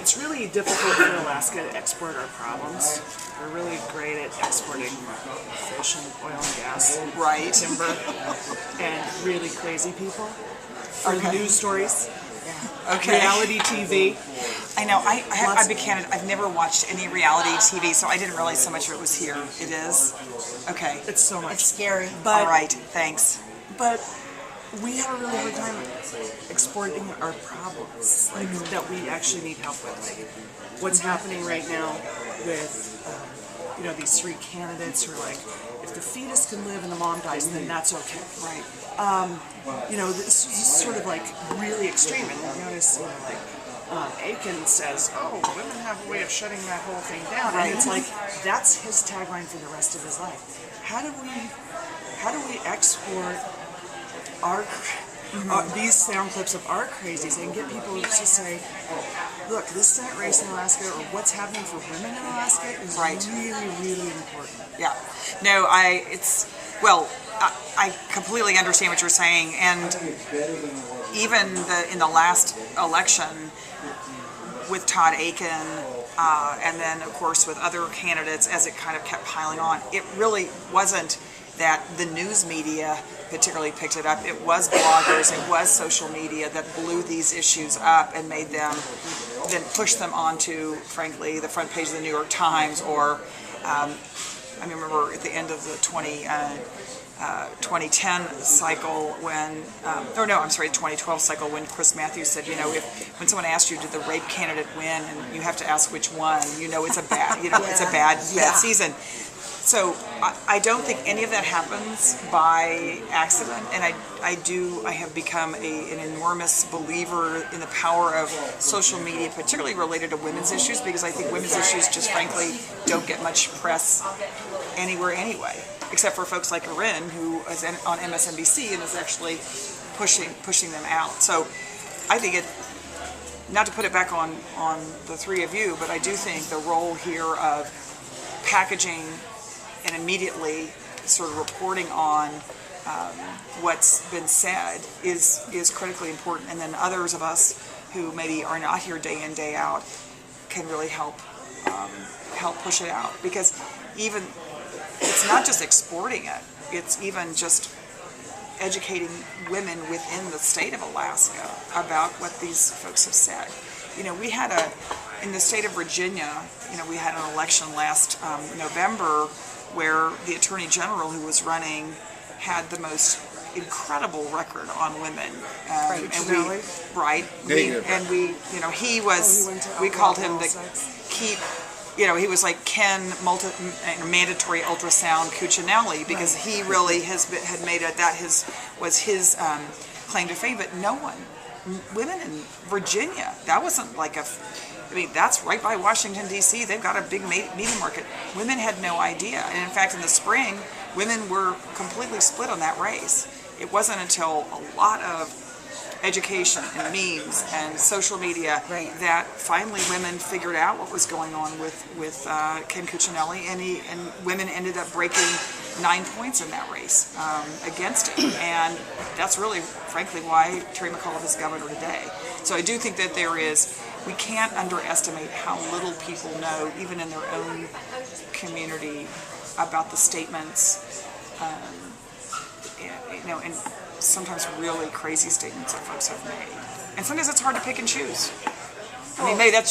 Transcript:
It's really difficult for Alaska to export our problems. We're really great at exporting fish and oil and gas, Right. timber, and really crazy people. For news stories, Okay. reality TV. I know. I'll be candid. I've never watched any reality TV, so I didn't realize so much of it was here. It is? Okay. It's so much. It's scary. But, All right. Thanks. But we have a really hard time exporting our problems, like that we actually need help with. Like what's happening right now with, these three candidates who are like, if the fetus can live and the mom dies, then that's okay. Right. This is sort of like really extreme, and you notice, Aiken says, "Oh, women have a way of shutting that whole thing down," and it's like that's his tagline for the rest of his life. How do we export our these sound clips of our crazies and get people to say, look, this Senate race in Alaska or what's happening for women in Alaska is really, really important. Yeah. No, I completely understand what you're saying, and even in the last election with Todd Aiken, and then of course with other candidates as it kind of kept piling on, it really wasn't that the news media particularly picked it up. It was bloggers, it was social media that blew these issues up and made them, then pushed them onto, frankly, the front page of the New York Times, or I remember at the end of the 2010 cycle when, 2012 cycle when Chris Matthews said, when someone asked you, did the rape candidate win, and you have to ask which one, it's a bad, it's a bad season. So I don't think any of that happens by accident, and I have become an enormous believer in the power of social media, particularly related to women's issues, because I think women's issues just frankly don't get much press anywhere anyway, except for folks like Erin, who is on MSNBC and is actually pushing them out. So I think not to put it back on the three of you, but I do think the role here of packaging and immediately sort of reporting on what's been said is critically important, and then others of us who maybe are not here day in, day out can really help push it out, because even it's not just exporting it, it's even just educating women within the state of Alaska about what these folks have said. We had in the state of Virginia, we had an election last November where the Attorney General who was running had the most incredible record on women. We called him the he was like Ken mandatory ultrasound Cuccinelli, because he really had made it was his claim to fame, but no one, women in Virginia, that wasn't like that's right by Washington, D.C. They've got a big media market. Women had no idea. And in fact, in the spring, women were completely split on that race. It wasn't until a lot of education and memes and social media that finally women figured out what was going on with Ken Cuccinelli, and women ended up breaking 9 points in that race against him. And that's really, frankly, why Terry McAuliffe is governor today. So I do think that we can't underestimate how little people know, even in their own community, about the statements, and sometimes really crazy statements that folks have made. And sometimes it's hard to pick and choose. Maybe that's